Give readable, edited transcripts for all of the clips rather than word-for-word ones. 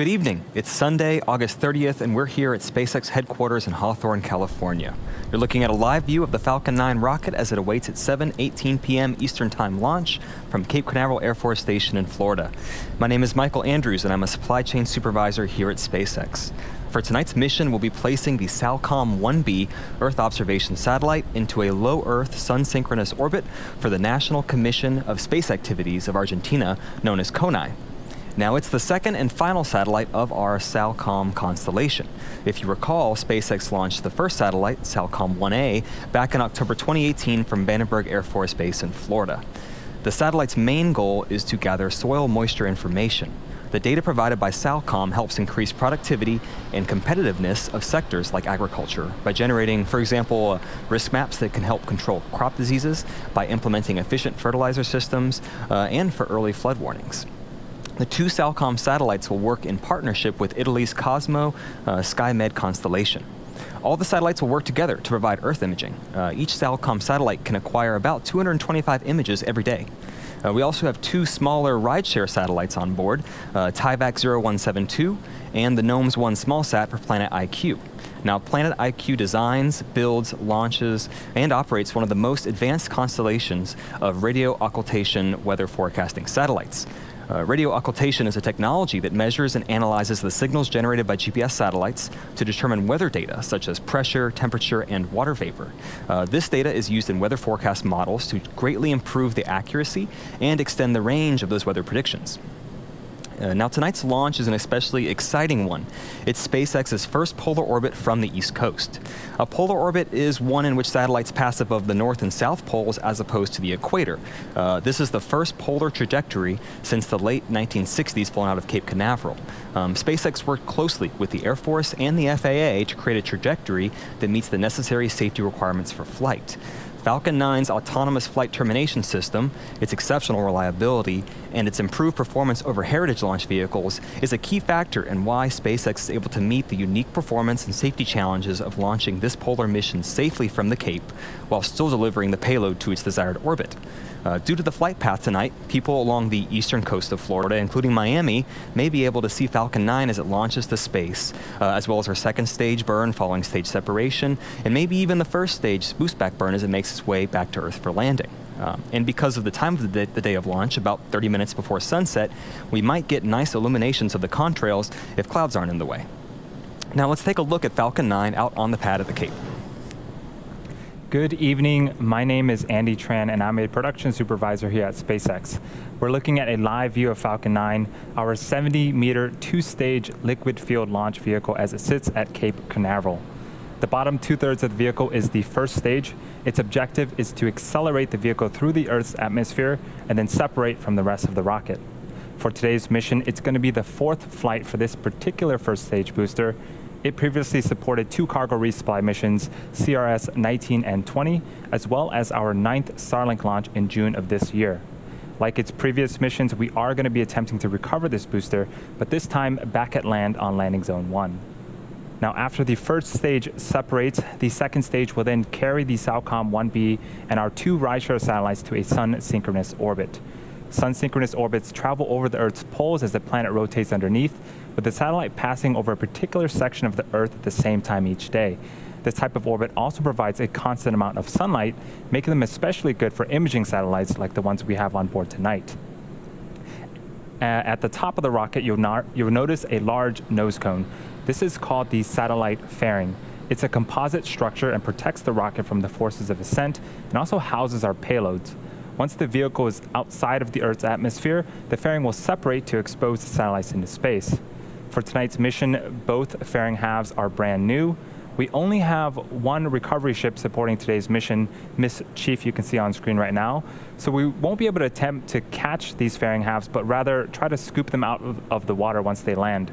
Good evening. It's Sunday, August 30th, and we're here at SpaceX headquarters in Hawthorne, California. You're looking at a live view of the Falcon 9 rocket as it awaits its 7:18 p.m. Eastern Time launch from Cape Canaveral Air Force Station in Florida. My name is Michael Andrews, and I'm a supply chain supervisor here at SpaceX. For tonight's mission, we'll be placing the SAOCOM 1B Earth observation satellite into a low-Earth sun-synchronous orbit for the National Commission of Space Activities of Argentina, known as CONAI. Now, it's the second and final satellite of our SAOCOM constellation. If you recall, SpaceX launched the first satellite, SAOCOM 1A, back in October 2018 from Vandenberg Air Force Base in Florida. The satellite's main goal is to gather soil moisture information. The data provided by SAOCOM helps increase productivity and competitiveness of sectors like agriculture by generating, for example, risk maps that can help control crop diseases, by implementing efficient fertilizer systems, and for early flood warnings. The two SAOCOM satellites will work in partnership with Italy's Cosmo SkyMed constellation. All the satellites will work together to provide Earth imaging. Each SAOCOM satellite can acquire about 225 images every day. We also have two smaller rideshare satellites on board, Tyvac 0172 and the GNOMES 1 smallsat for Planet IQ. Now, Planet IQ designs, builds, launches, and operates one of the most advanced constellations of radio occultation weather forecasting satellites. Radio occultation is a technology that measures and analyzes the signals generated by GPS satellites to determine weather data, such as pressure, temperature, and water vapor. This data is used in weather forecast models to greatly improve the accuracy and extend the range of those weather predictions. Now, tonight's launch is an especially exciting one. It's SpaceX's first polar orbit from the East Coast. A polar orbit is one in which satellites pass above the North and South poles as opposed to the equator. This is the first polar trajectory since the late 1960s flown out of Cape Canaveral. SpaceX worked closely with the Air Force and the FAA to create a trajectory that meets the necessary safety requirements for flight. Falcon 9's autonomous flight termination system, its exceptional reliability, and its improved performance over heritage launch vehicles is a key factor in why SpaceX is able to meet the unique performance and safety challenges of launching this polar mission safely from the Cape while still delivering the payload to its desired orbit. Due to the flight path tonight, people along the eastern coast of Florida, including Miami, may be able to see Falcon 9 as it launches to space, as well as our second stage burn following stage separation, and maybe even the first stage boost back burn as it makes its way back to Earth for landing. And because of the time of the day of launch, about 30 minutes before sunset, we might get nice illuminations of the contrails if clouds aren't in the way. Now let's take a look at Falcon 9 out on the pad at the Cape. Good evening. My name is Andy Tran, and I'm a production supervisor here at SpaceX. We're looking at a live view of Falcon 9, our 70-meter, two-stage liquid fueled launch vehicle as it sits at Cape Canaveral. The bottom two-thirds of the vehicle is the first stage. Its objective is to accelerate the vehicle through the Earth's atmosphere and then separate from the rest of the rocket. For today's mission, it's going to be the fourth flight for this particular first stage booster. It previously supported two cargo resupply missions, CRS 19 and 20, as well as our 9th Starlink launch in June of this year. Like its previous missions, we are going to be attempting to recover this booster, but this time back at land on Landing Zone 1. Now, after the first stage separates, the second stage will then carry the SAOCOM 1B and our two rideshare satellites to a sun-synchronous orbit. Sun-synchronous orbits travel over the Earth's poles as the planet rotates underneath, with the satellite passing over a particular section of the Earth at the same time each day. This type of orbit also provides a constant amount of sunlight, making them especially good for imaging satellites like the ones we have on board tonight. At the top of the rocket, you'll notice a large nose cone. This is called the satellite fairing. It's a composite structure and protects the rocket from the forces of ascent and also houses our payloads. Once the vehicle is outside of the Earth's atmosphere, the fairing will separate to expose the satellites into space. For tonight's mission, both fairing halves are brand new. We only have one recovery ship supporting today's mission, Miss Chief, you can see on screen right now. So we won't be able to attempt to catch these fairing halves, but rather try to scoop them out of the water once they land.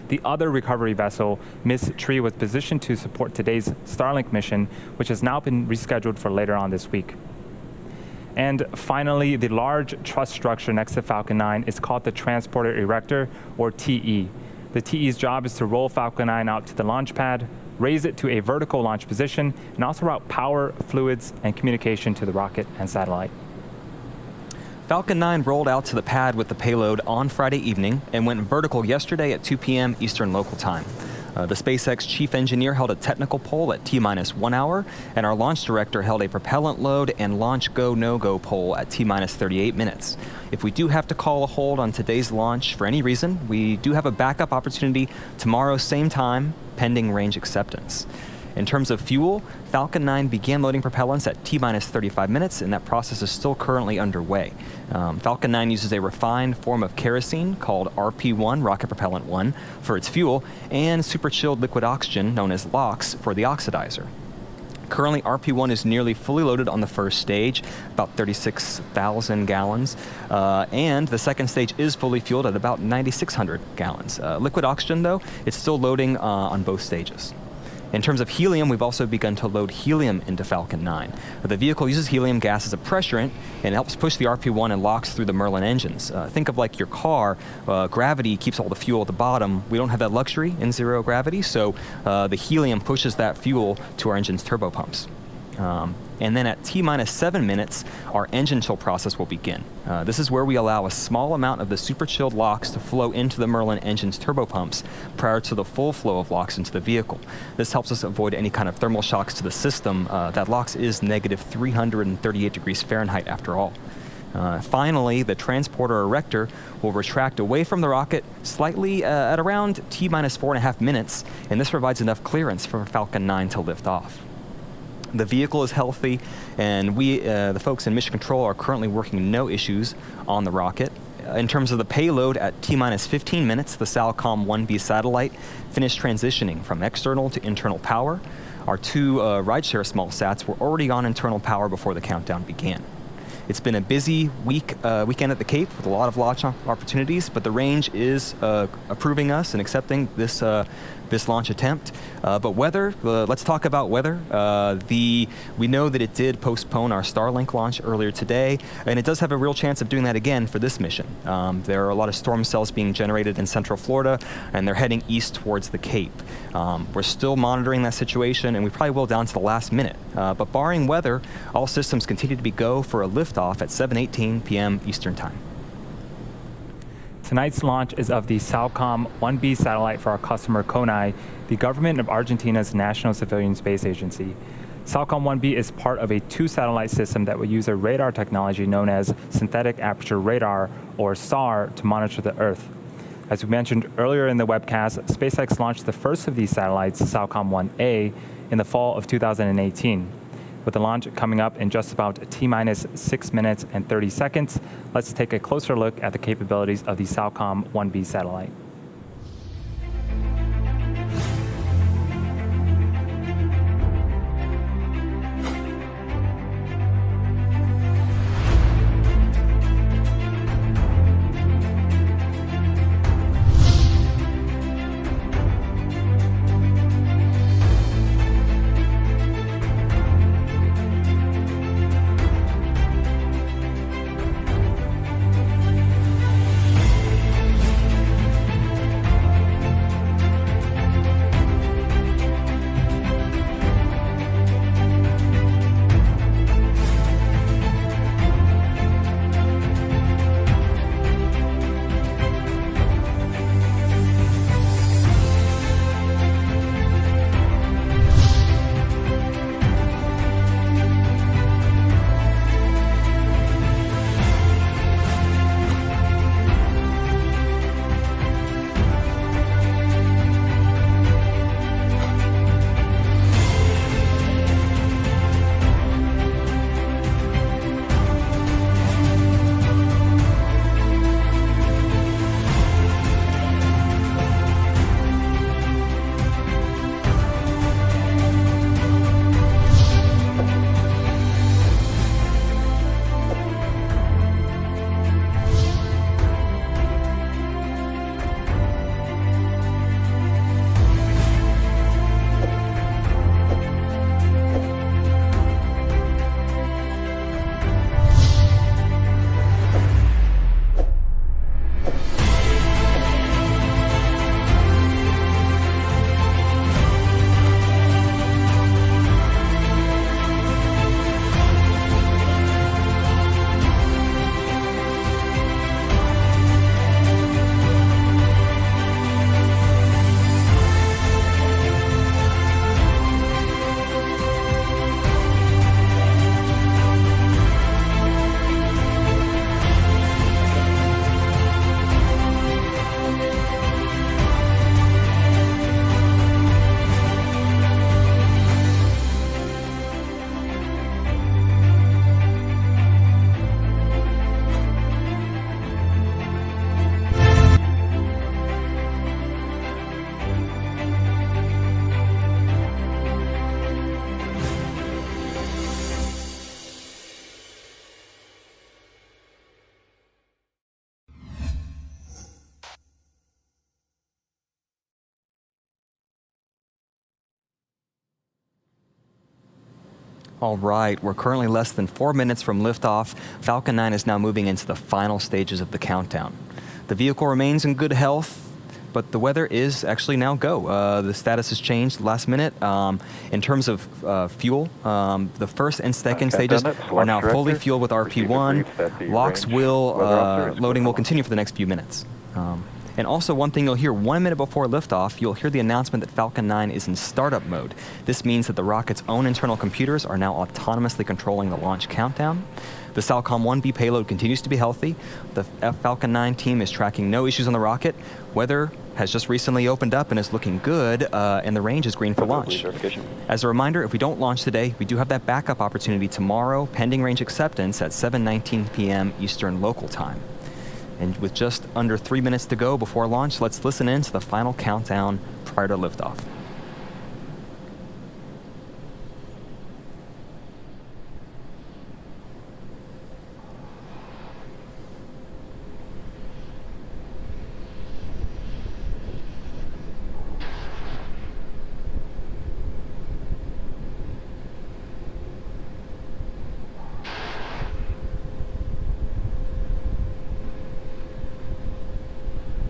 The other recovery vessel, Miss Tree, was positioned to support today's Starlink mission, which has now been rescheduled for later on this week. And finally, the large truss structure next to Falcon 9 is called the Transporter Erector, or TE. The TE's job is to roll Falcon 9 out to the launch pad, raise it to a vertical launch position, and also route power, fluids, and communication to the rocket and satellite. Falcon 9 rolled out to the pad with the payload on Friday evening and went vertical yesterday at 2 p.m. Eastern Local Time. The SpaceX chief engineer held a technical poll at T-minus 1 hour, and our launch director held a propellant load and launch go, no-go poll at T-minus 38 minutes. If we do have to call a hold on today's launch for any reason, we do have a backup opportunity tomorrow, same time, pending range acceptance. In terms of fuel, Falcon 9 began loading propellants at T-minus 35 minutes, and that process is still currently underway. Falcon 9 uses a refined form of kerosene called RP1, Rocket Propellant 1, for its fuel, and super-chilled liquid oxygen, known as LOX, for the oxidizer. Currently, RP1 is nearly fully loaded on the first stage, about 36,000 gallons, and the second stage is fully fueled at about 9,600 gallons. Liquid oxygen, though, it's still loading on both stages. In terms of helium, we've also begun to load helium into Falcon 9. The vehicle uses helium gas as a pressurant and helps push the RP1 and LOX through the Merlin engines. Think of like your car, gravity keeps all the fuel at the bottom. We don't have that luxury in zero gravity, so the helium pushes that fuel to our engine's turbopumps. And then at T-minus 7 minutes, our engine chill process will begin. This is where we allow a small amount of the super chilled LOX to flow into the Merlin engine's turbopumps prior to the full flow of LOX into the vehicle. This helps us avoid any kind of thermal shocks to the system. That LOX is negative 338 degrees Fahrenheit after all. Finally, the transporter erector will retract away from the rocket slightly at around T-minus 4.5 minutes, and this provides enough clearance for Falcon 9 to lift off. The vehicle is healthy, and we, the folks in Mission Control, are currently working no issues on the rocket. In terms of the payload, at T-minus 15 minutes, the SAOCOM 1B satellite finished transitioning from external to internal power. Our two rideshare small sats were already on internal power before the countdown began. It's been a busy weekend at the Cape with a lot of launch opportunities, but the range is approving us and accepting this launch attempt. But weather, let's talk about weather. We know that it did postpone our Starlink launch earlier today, and it does have a real chance of doing that again for this mission. There are a lot of storm cells being generated in Central Florida, and they're heading east towards the Cape. We're still monitoring that situation, and we probably will down to the last minute. But barring weather, all systems continue to be go for a liftoff at 7:18 p.m. Eastern Time. Tonight's launch is of the SAOCOM 1B satellite for our customer CONAI, the government of Argentina's National Civilian Space Agency. SAOCOM 1B is part of a two-satellite system that will use a radar technology known as synthetic aperture radar, or SAR, to monitor the Earth. As we mentioned earlier in the webcast, SpaceX launched the first of these satellites, SAOCOM 1A, in the fall of 2018. With the launch coming up in just about T-minus 6 minutes and 30 seconds, let's take a closer look at the capabilities of the SAOCOM 1B satellite. All right, we're currently less than 4 minutes from liftoff. Falcon 9 is now moving into the final stages of the countdown. The vehicle remains in good health, but the weather is actually now go. The status has changed last minute. In terms of fuel, the first and second stages are now fully fueled with RP1. LOX loading will continue for the next few minutes. And also one thing you'll hear 1 minute before liftoff, you'll hear the announcement that Falcon 9 is in startup mode. This means that the rocket's own internal computers are now autonomously controlling the launch countdown. The SAOCOM 1B payload continues to be healthy. The Falcon 9 team is tracking no issues on the rocket. Weather has just recently opened up and is looking good, and the range is green for launch. As a reminder, if we don't launch today, we do have that backup opportunity tomorrow, pending range acceptance at 7:19 p.m. Eastern local time. And with just under 3 minutes to go before launch, let's listen in to the final countdown prior to liftoff.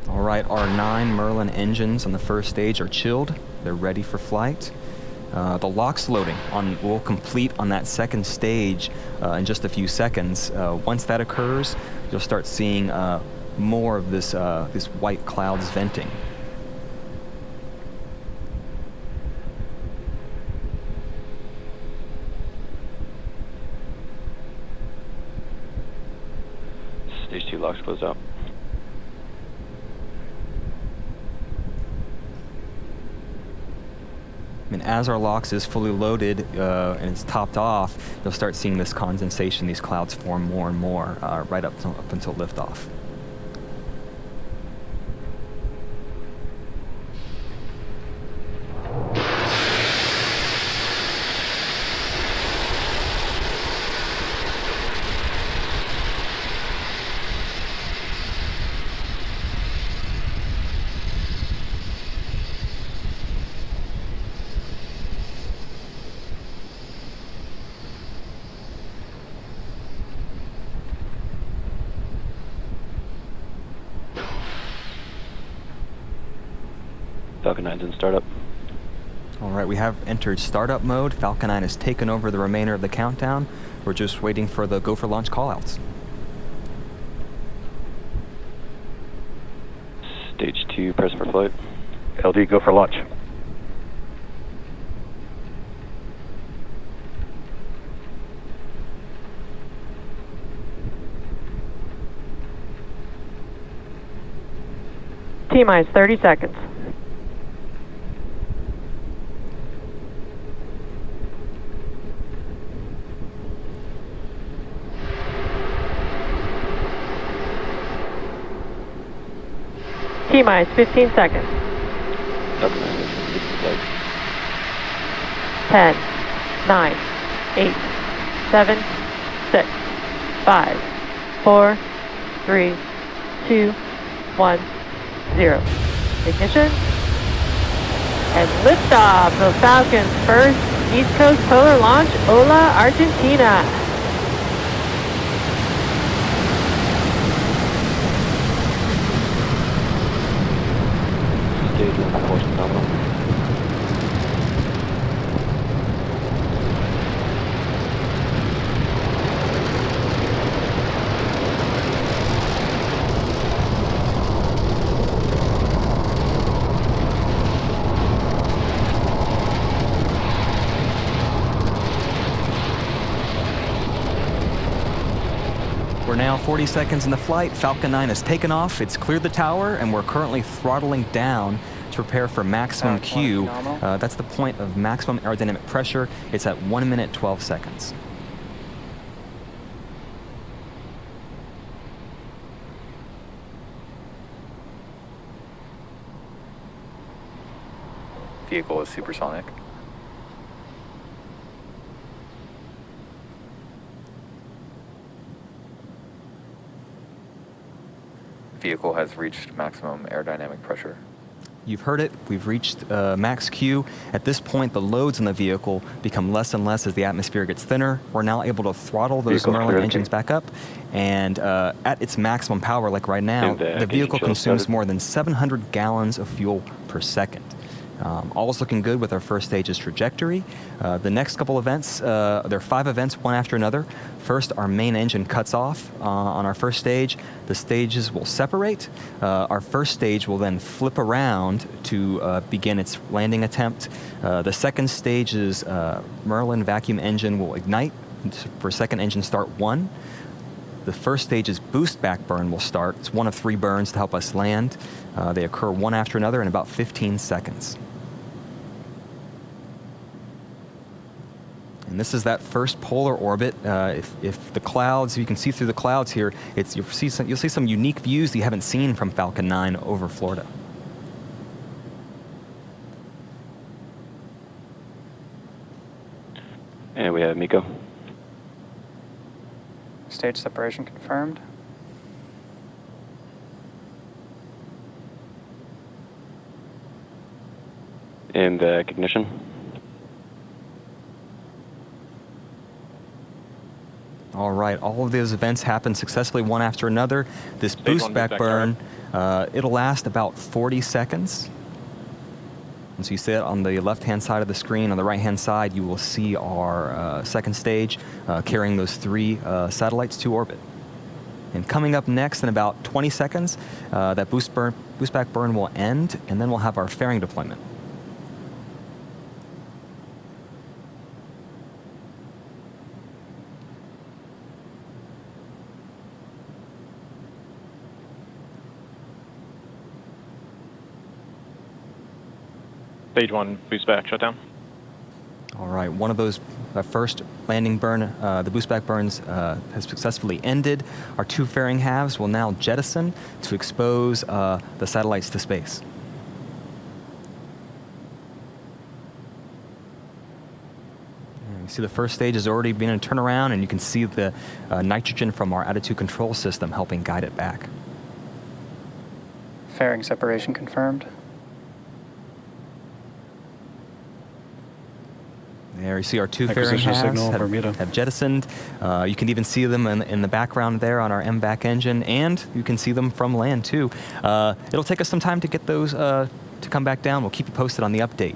All right, our 9 Merlin engines on the first stage are chilled. They're ready for flight. The LOX loading will complete on that second stage in just a few seconds. Once that occurs, you'll start seeing more of this white clouds venting. Stage 2 LOX closed out. And as our LOX is fully loaded and it's topped off, you'll start seeing this condensation, these clouds form more and more right up until liftoff. Falcon 9's in startup. All right, we have entered startup mode. Falcon 9 has taken over the remainder of the countdown. We're just waiting for the go for launch callouts. Stage 2 present for flight. LD, go for launch. T-minus 30 seconds. T-minus 15 seconds. Falcon 9 is in flight. 10, 9, 8, 7, 6, 5, 4, 3, 2, 1, 0. Ignition. And liftoff of Falcon's first East Coast polar launch, Ola, Argentina. Stage 1 propulsion nominal. We're now 40 seconds in the flight. Falcon 9 has taken off. It's cleared the tower, and we're currently throttling down to prepare for maximum Q. That's the point of maximum aerodynamic pressure. It's at 1 minute 12 seconds. Vehicle is supersonic. Vehicle has reached maximum aerodynamic pressure. You've heard it. We've reached max Q. At this point, the loads in the vehicle become less and less as the atmosphere gets thinner. We're now able to throttle those Vehicle Merlin clear, engines okay. back up. And at its maximum power, like right now, And the the vehicle engine chill consumes started. more than 700 gallons of fuel per second. All's looking good with our first stage's trajectory. The next couple events, there are 5 events, one after another. First, our main engine cuts off on our first stage. The stages will separate. Our first stage will then flip around to begin its landing attempt. The second stage's Merlin vacuum engine will ignite for second engine start 1. The first stage's boost back burn will start. It's one of 3 burns to help us land. They occur one after another in about 15 seconds. And this is that first polar orbit. If the clouds, you can see through the clouds here, you'll see some unique views that you haven't seen from Falcon 9 over Florida. And we have Miko. Stage separation confirmed. And ignition. All right, all of those events happen successfully one after another. This boost back burn, it'll last about 40 seconds. And so you see it on the left-hand side of the screen. On the right-hand side, you will see our second stage carrying those 3 satellites to orbit. And coming up next in about 20 seconds, that boost back burn will end, and then we'll have our fairing deployment. Stage 1 boost back shutdown. All right, one of those first landing burn, the boost back burns has successfully ended. Our 2 fairing halves will now jettison to expose the satellites to space. And you see the first stage is already beginning to turn around, and you can see the nitrogen from our attitude control system helping guide it back. Fairing separation confirmed. There you see our 2 fairing Acquisition halves signal, Bermuda. have jettisoned. You can even see them in the background there on our MVAC engine, and you can see them from land too. It'll take us some time to get those to come back down. We'll keep you posted on the update.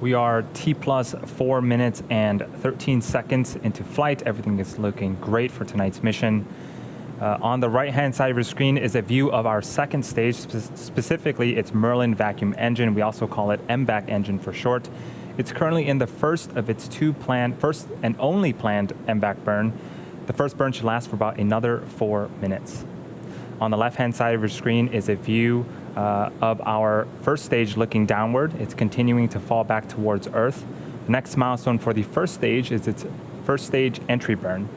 We are T plus 4 minutes and 13 seconds into flight. Everything is looking great for tonight's mission. On the right-hand side of your screen is a view of our second stage, specifically its Merlin vacuum engine. We also call it MVAC engine for short. It's currently in the first of its 2 planned, first and only planned MVAC burn. The first burn should last for about another 4 minutes. On the left-hand side of your screen is a view of our first stage looking downward. It's continuing to fall back towards Earth. The next milestone for the first stage is its first stage entry burn.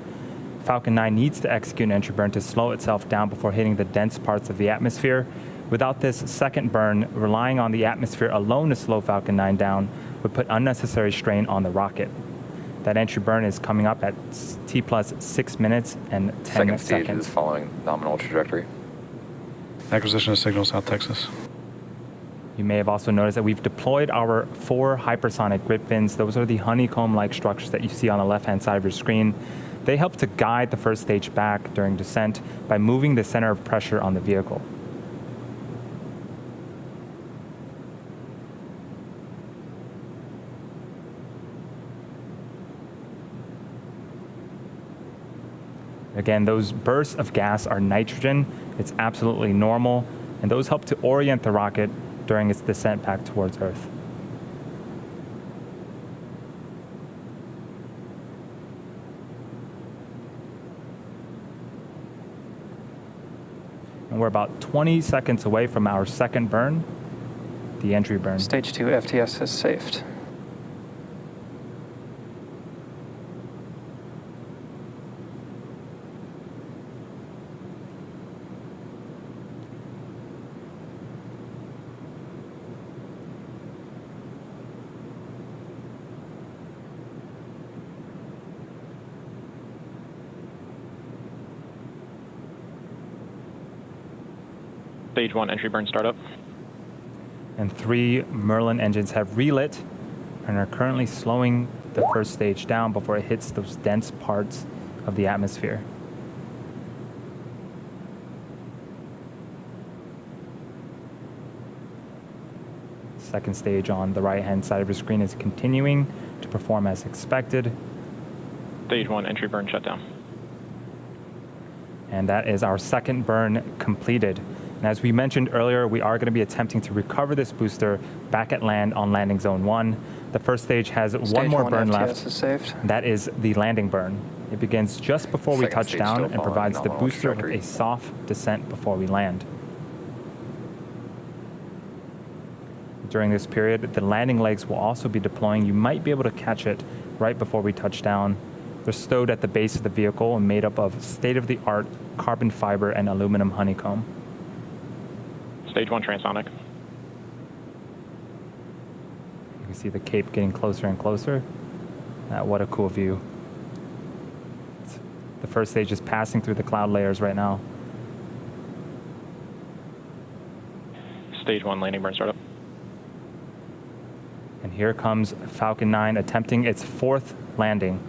Falcon 9 needs to execute an entry burn to slow itself down before hitting the dense parts of the atmosphere. Without this second burn, relying on the atmosphere alone to slow Falcon 9 down would put unnecessary strain on the rocket. That entry burn is coming up at T plus 6 minutes and 10 Second stage seconds. is following nominal trajectory. Acquisition of signal, South Texas. You may have also noticed that we've deployed our 4 hypersonic grip fins. Those are the honeycomb-like structures that you see on the left-hand side of your screen. They help to guide the first stage back during descent by moving the center of pressure on the vehicle. Again, those bursts of gas are nitrogen. It's absolutely normal, and those help to orient the rocket during its descent back towards Earth. And we're about 20 seconds away from our second burn, the entry burn. Stage 2 FTS has safed. Stage 1 entry burn startup. And 3 Merlin engines have relit and are currently slowing the first stage down before it hits those dense parts of the atmosphere. Second stage on the right-hand side of your screen is continuing to perform as expected. Stage 1 entry burn shutdown. And that is our second burn completed. And as we mentioned earlier, we are going to be attempting to recover this booster back at land on landing zone 1. The first stage has one more burn FTS left. is saved. That is the landing burn. It begins just before we Second touch stage down still and following provides the nominal booster with trajectory. a soft descent before we land. During this period, the landing legs will also be deploying. You might be able to catch it right before we touch down. They're stowed at the base of the vehicle and made up of state-of-the-art carbon fiber and aluminum honeycomb. Stage 1 transonic. You can see the cape getting closer and closer. What a cool view. The first stage is passing through the cloud layers right now. Stage 1 landing burn startup. And here comes Falcon 9 attempting its 4th landing.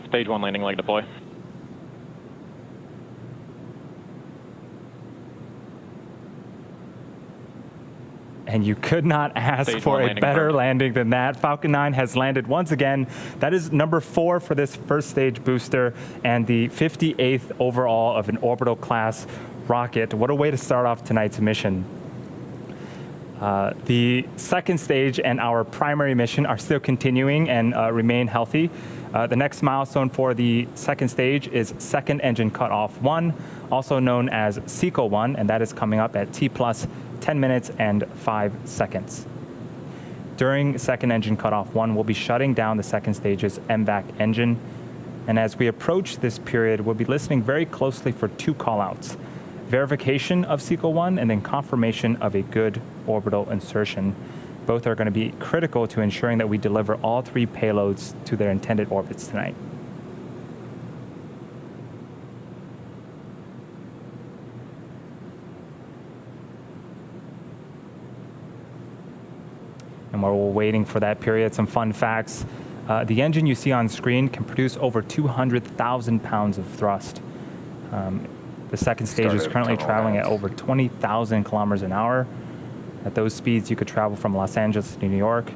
Stage 1 landing leg deploy. And you could not ask Stage for 1 a landing better burn. landing than that. Falcon 9 has landed once again. That is number 4 for this first stage booster and the 58th overall of an orbital class rocket. What a way to start off tonight's mission. The second stage and our primary mission are still continuing and remain healthy. The next milestone for the second stage is second engine cutoff 1, also known as SAOCOM 1, and that is coming up at T plus 10 minutes and 5 seconds. During second engine cutoff 1, we'll be shutting down the second stage's MVAC engine. And as we approach this period, we'll be listening very closely for 2 callouts: verification of SAOCOM 1 and then confirmation of a good orbital insertion. Both are going to be critical to ensuring that we deliver all 3 payloads to their intended orbits tonight. And while we're waiting for that period, some fun facts. The engine you see on screen can produce over 200,000 pounds of thrust. The second stage is Started currently tunnel traveling at rounds. over 20,000 kilometers an hour. At those speeds, you could travel from Los Angeles to New York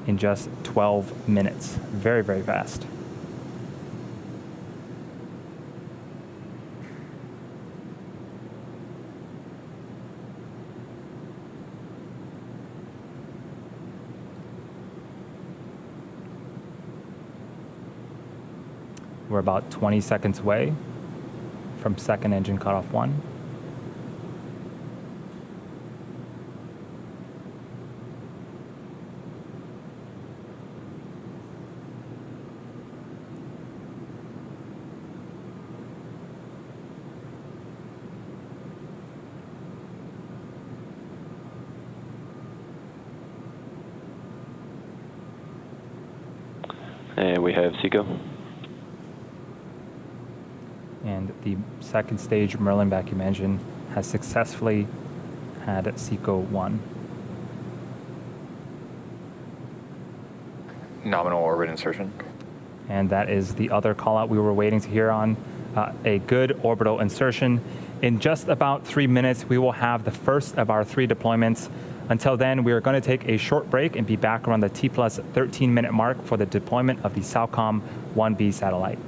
in just 12 minutes. Very, very fast. We're about 20 seconds away from second engine cutoff 1. And we have SAOCOM. And the second stage Merlin vacuum engine has successfully had SAOCOM 1. Nominal orbit insertion. And that is the other call out we were waiting to hear on, a good orbital insertion. In just about 3 minutes, we will have the first of our 3 deployments. Until then, we are going to take a short break and be back around the T plus 13-minute mark for the deployment of the SAOCOM 1B satellite.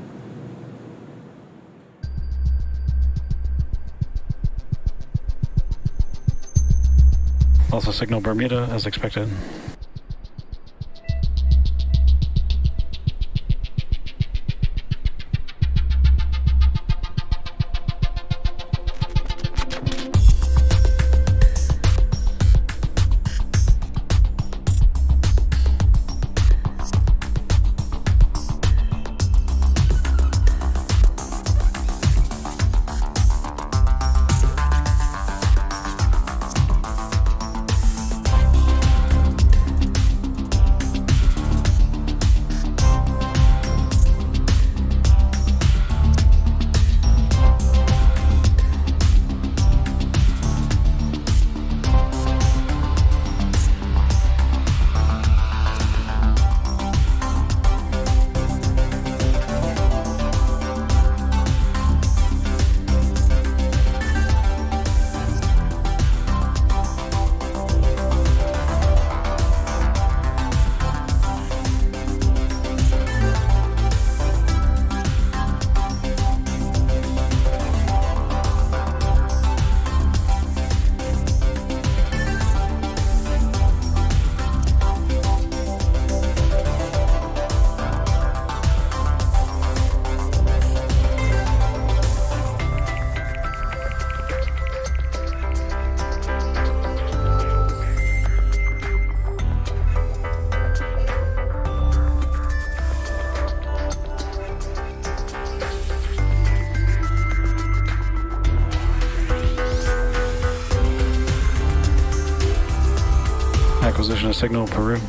Also signal Bermuda as expected. acquisition of signal, Peru.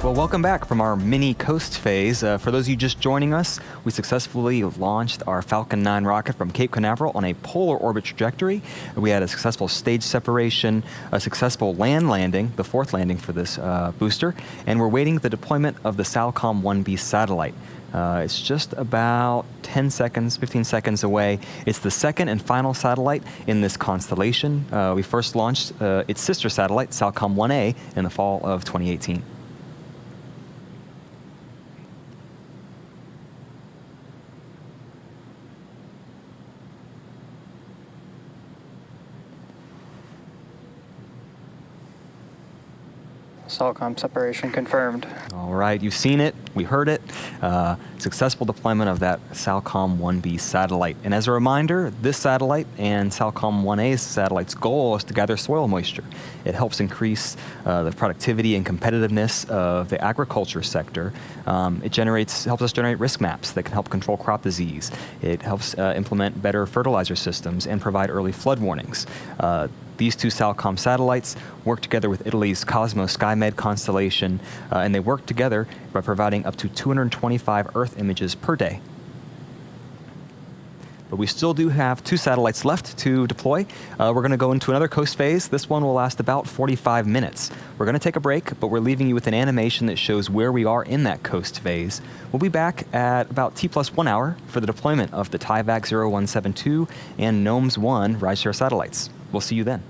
Well, welcome back from our mini coast phase. For those of you just joining us, we successfully launched our Falcon 9 rocket from Cape Canaveral on a polar orbit trajectory. We had a successful stage separation, a successful land landing, the fourth landing for this booster, and we're waiting the deployment of the SAOCOM 1B satellite. It's just about 10 seconds, 15 seconds away. It's the second and final satellite in this constellation. We first launched its sister satellite, SAOCOM 1A, in the fall of 2018. SAOCOM separation confirmed. All right, you've seen it, we heard it. Successful deployment of that SAOCOM 1B satellite. And as a reminder, this satellite and SAOCOM 1A's satellite's goal is to gather soil moisture. It helps increase the productivity and competitiveness of the agriculture sector. It helps us generate risk maps that can help control crop disease. It helps implement better fertilizer systems and provide early flood warnings. These two SAOCOM satellites work together with Italy's Cosmos SkyMed constellation, and they work together by providing up to 225 Earth images per day. But we still do have two satellites left to deploy. We're going to go into another coast phase. This one will last about 45 minutes. We're going to take a break, but we're leaving you with an animation that shows where we are in that coast phase. We'll be back at about T+1 hour for the deployment of the TIVAC 0172 and GNOMES 1 rideshare satellites. We'll see you then.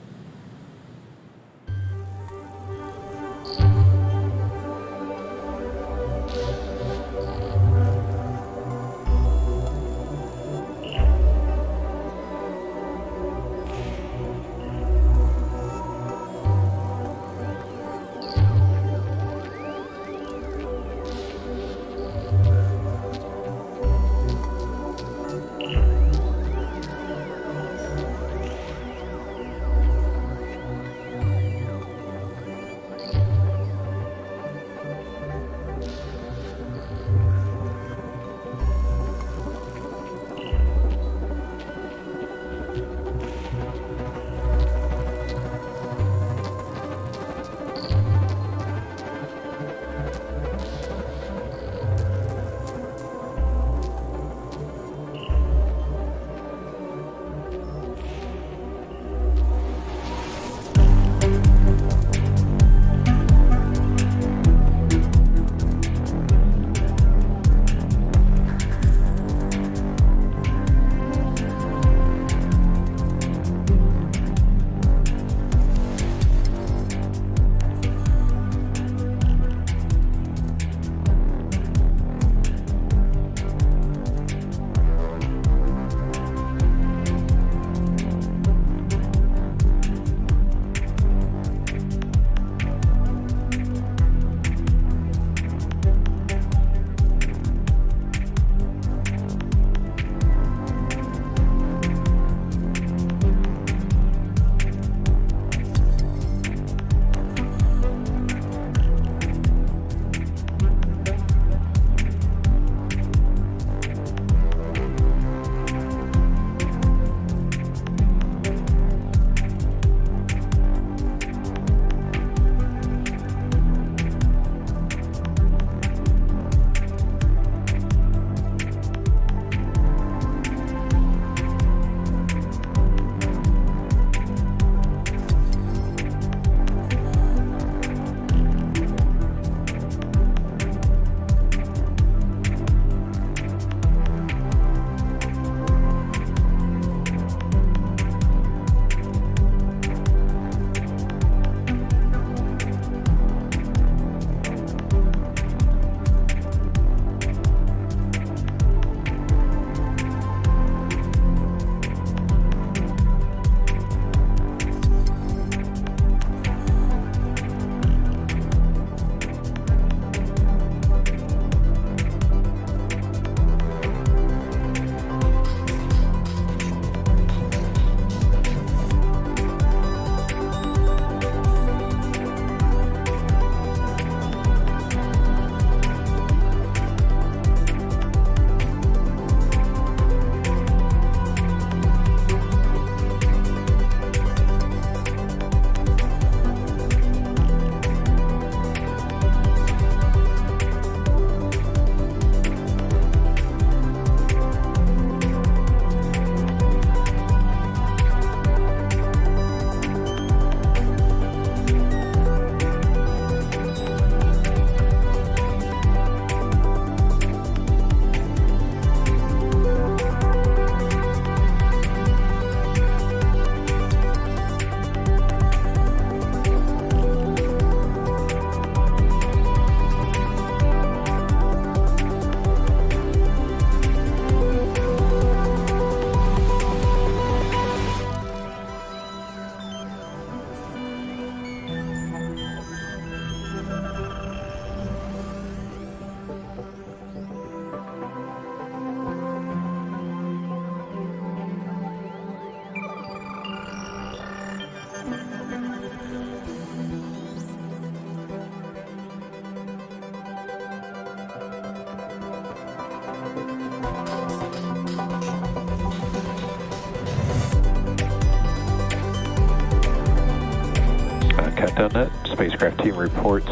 Countdown.net. Spacecraft team reports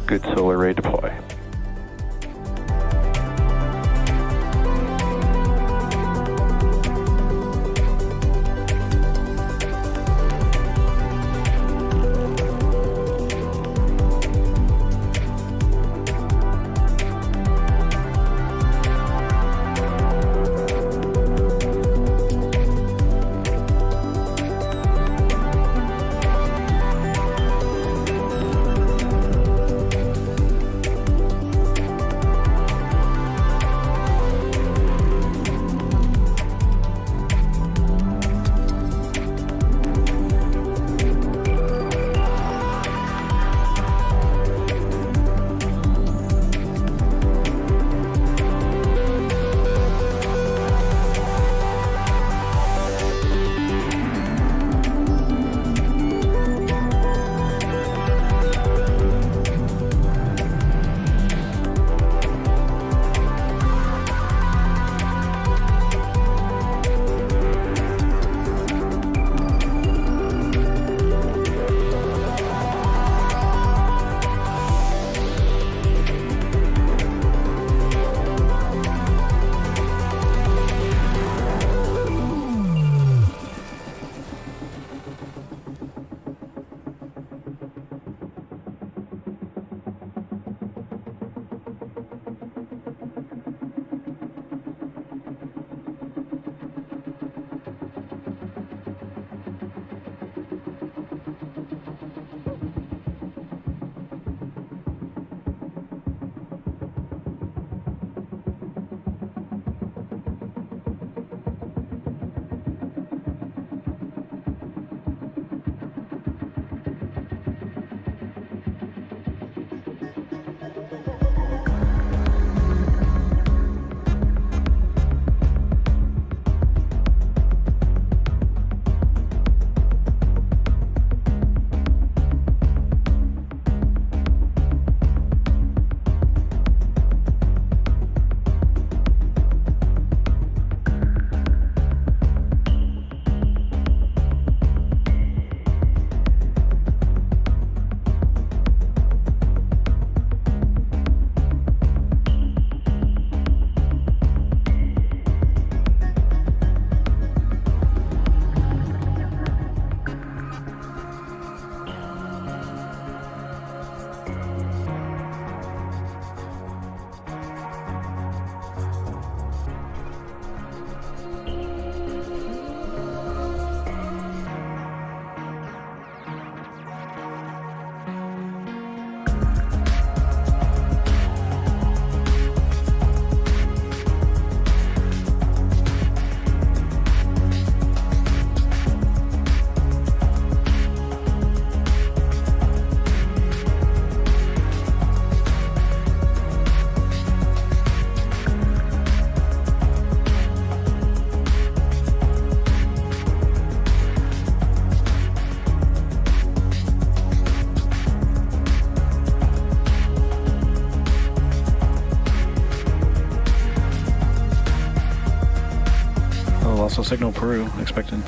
good solar array deploy. Also signal Peru expected.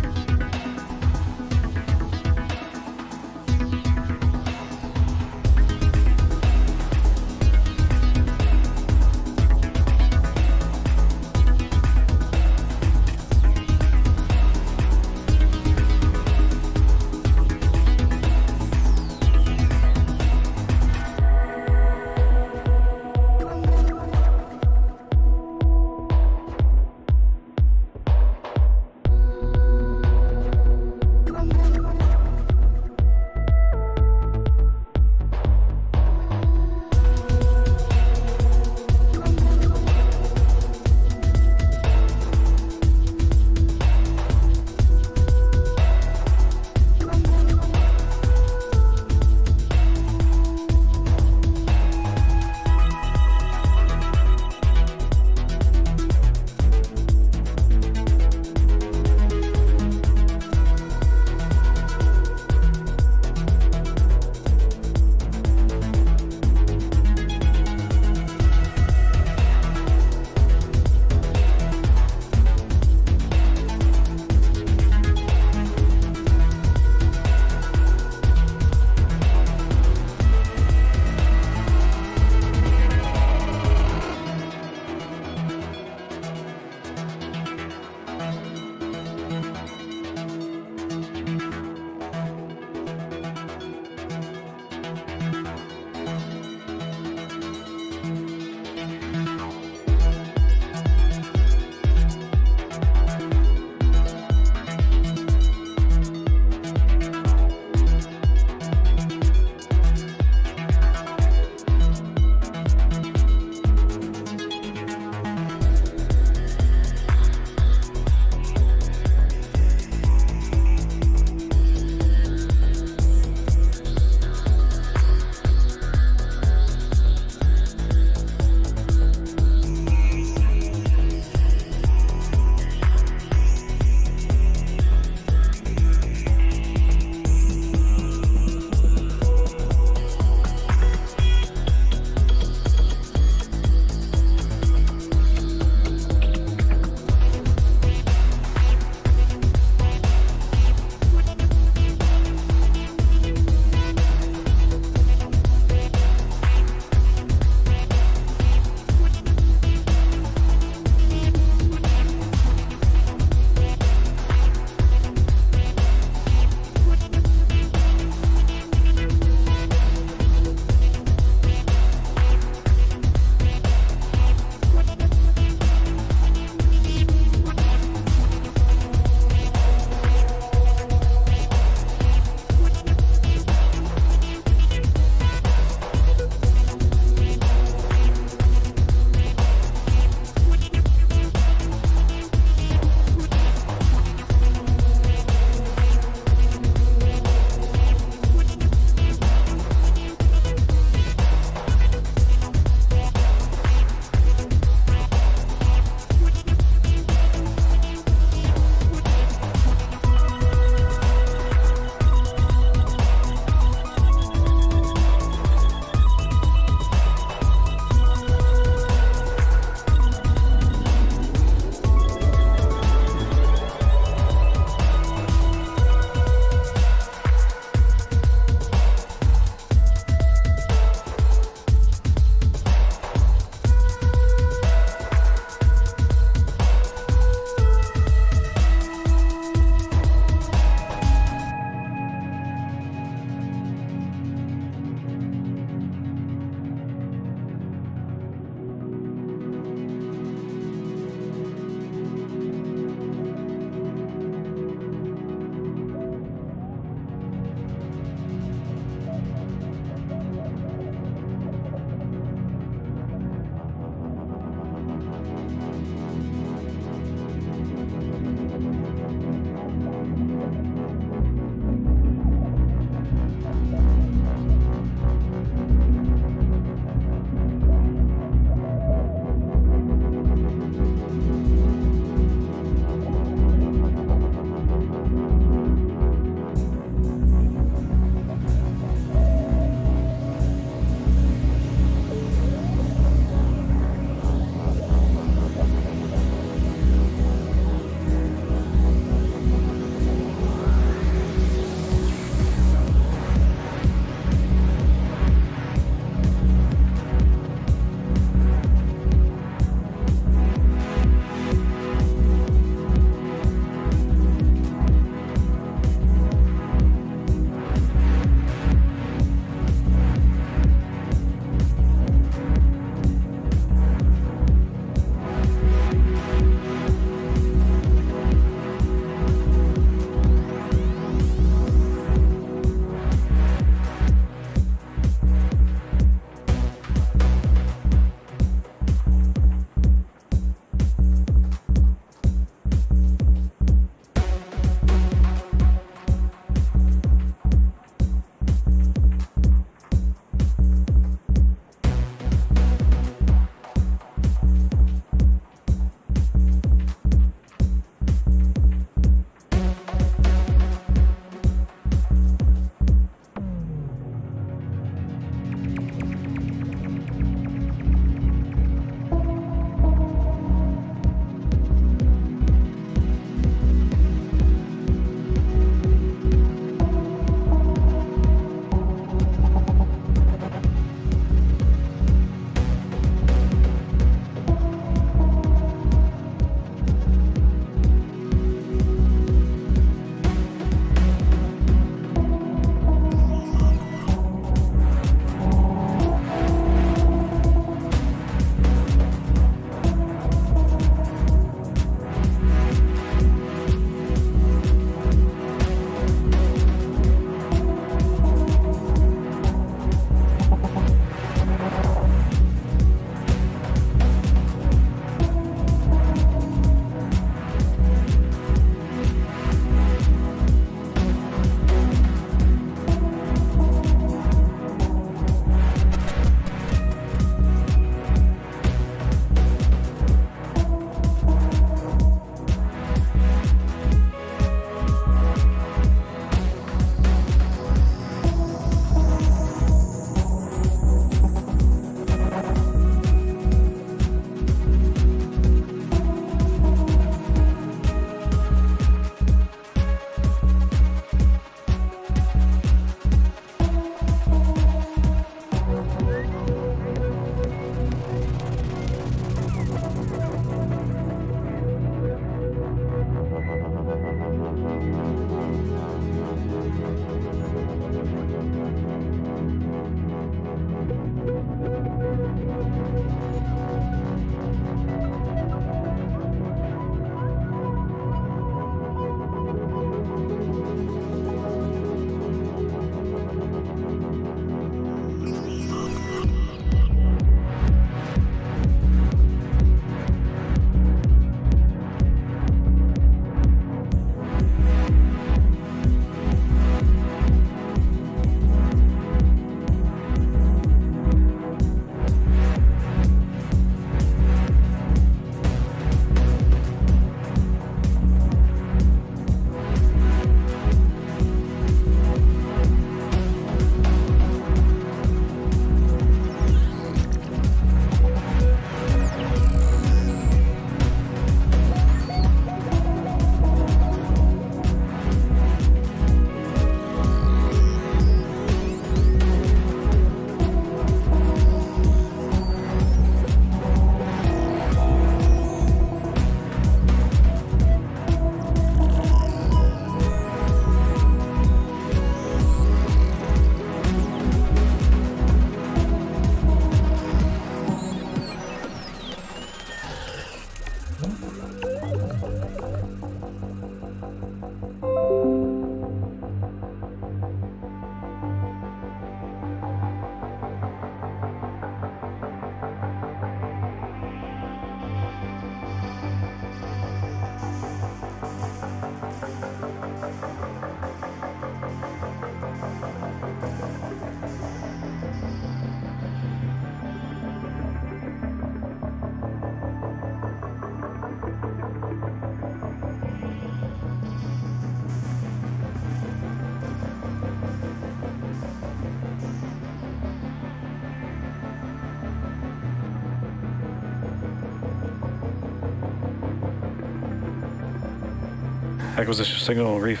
Acquisition signal reef.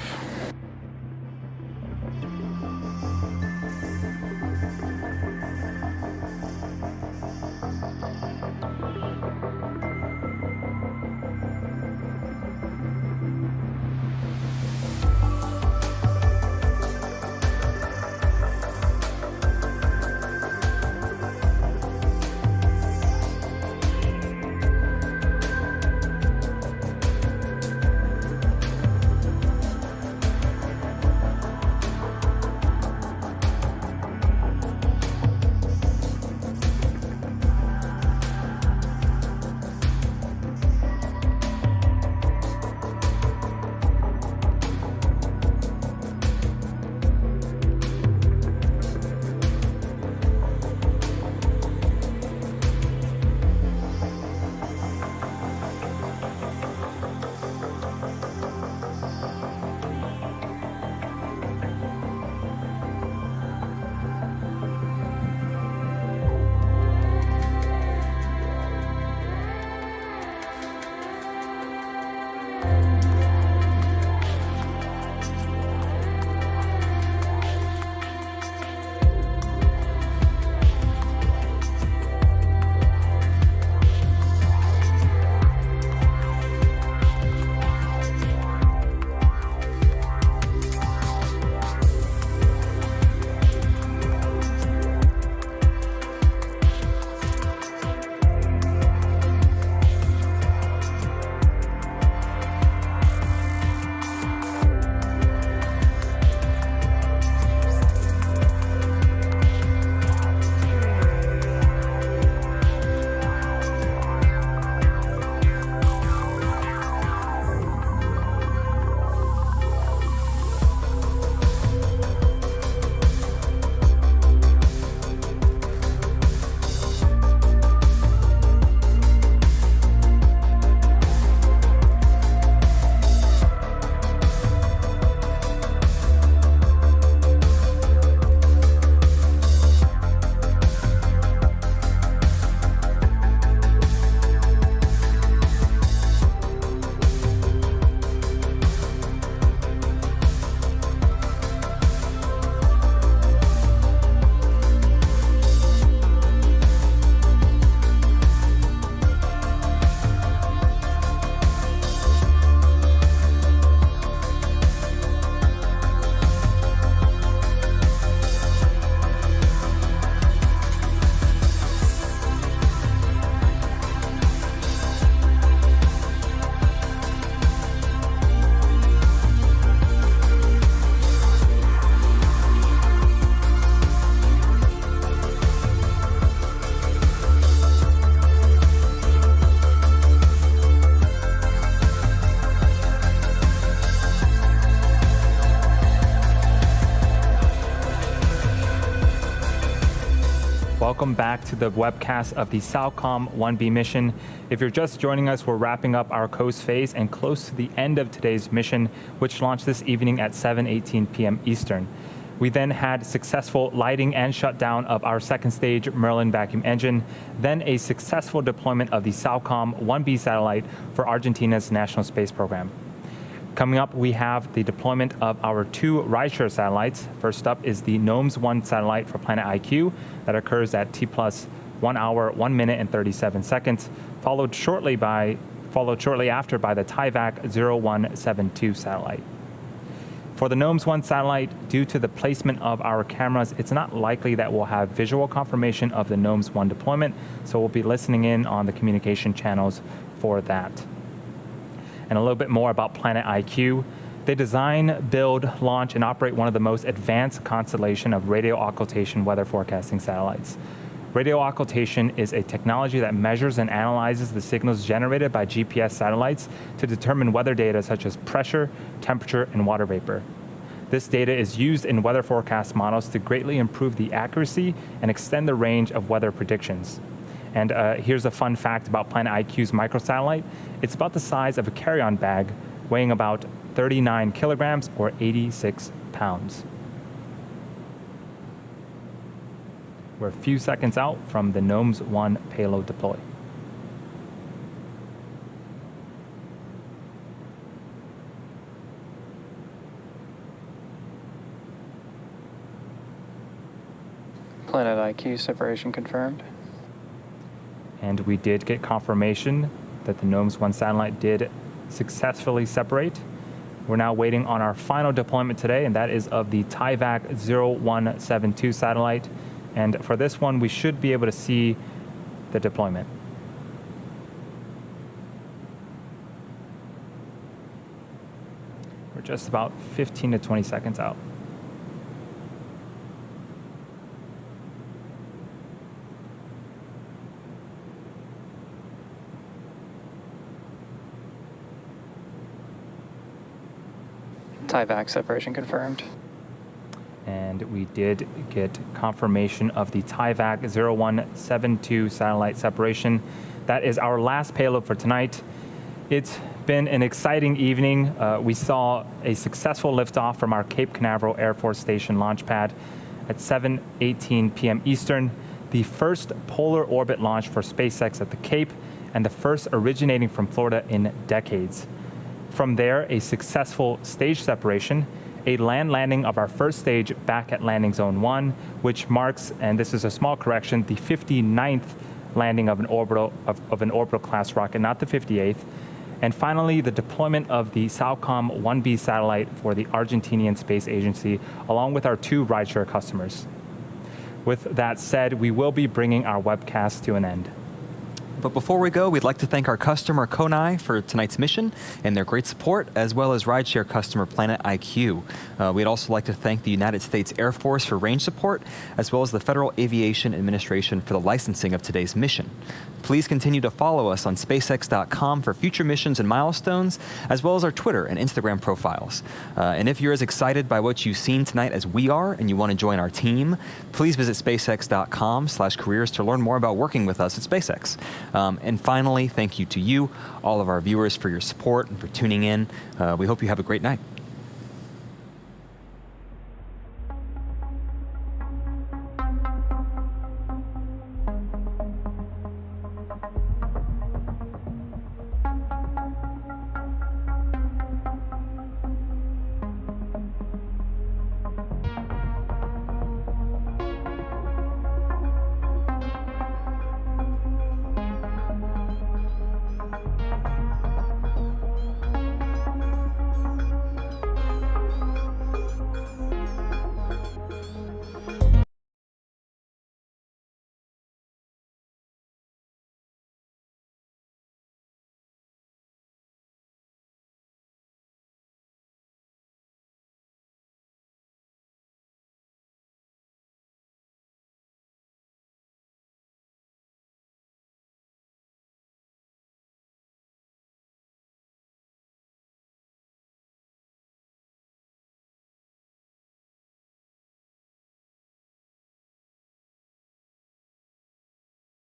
Welcome back to the webcast of the SAOCOM 1B mission. If you're just joining us, we're wrapping up our coast phase and close to the end of today's mission, which launched this evening at 7:18 p.m. Eastern. We then had successful lighting and shutdown of our second stage Merlin vacuum engine, then a successful deployment of the SAOCOM 1B satellite for Argentina's National Space Program. Coming up, we have the deployment of our two rideshare satellites. First up is the GNOMES-1 satellite for Planet IQ that occurs at T+1 hour, 1 minute and 37 seconds, followed shortly after by the TIVAC 0172 satellite. For the GNOMES-1 satellite, due to the placement of our cameras, it's not likely that we'll have visual confirmation of the GNOMES-1 deployment, so we'll be listening in on the communication channels for that. And a little bit more about Planet IQ. They design, build, launch, and operate one of the most advanced constellation of radio occultation weather forecasting satellites. Radio occultation is a technology that measures and analyzes the signals generated by GPS satellites to determine weather data such as pressure, temperature, and water vapor. This data is used in weather forecast models to greatly improve the accuracy and extend the range of weather predictions. And here's a fun fact about Planet IQ's microsatellite. It's about the size of a carry-on bag, weighing about 39 kilograms or 86 pounds. We're a few seconds out from the GNOMES-1 payload deploy. IQ separation confirmed. And we did get confirmation that the NOMS 1 satellite did successfully separate. We're now waiting on our final deployment today, and that is of the TIVAC 0172 satellite. And for this one, we should be able to see the deployment. We're just about 15 to 20 seconds out. TIVAC separation confirmed. And we did get confirmation of the TIVAC 0172 satellite separation. That is our last payload for tonight. It's been an exciting evening. We saw a successful liftoff from our Cape Canaveral Air Force Station launch pad at 7:18 p.m. Eastern, the first polar orbit launch for SpaceX at the Cape, and the first originating from Florida in decades. From there, a successful stage separation, a land landing of our first stage back at Landing Zone 1, which marks, and this is a small correction, the 59th landing of an orbital class rocket, not the 58th. And finally, the deployment of the SAOCOM 1B satellite for the Argentinian Space Agency, along with our 2 rideshare customers. With that said, we will be bringing our webcast to an end. But before we go, we'd like to thank our customer Konai for tonight's mission and their great support, as well as rideshare customer Planet IQ. We'd also like to thank the United States Air Force for range support, as well as the Federal Aviation Administration for the licensing of today's mission. Please continue to follow us on SpaceX.com for future missions and milestones, as well as our Twitter and Instagram profiles. And if you're as excited by what you've seen tonight as we are, and you want to join our team, please visit SpaceX.com/careers to learn more about working with us at SpaceX. And finally, thank you to you, all of our viewers, for your support and for tuning in. We hope you have a great night.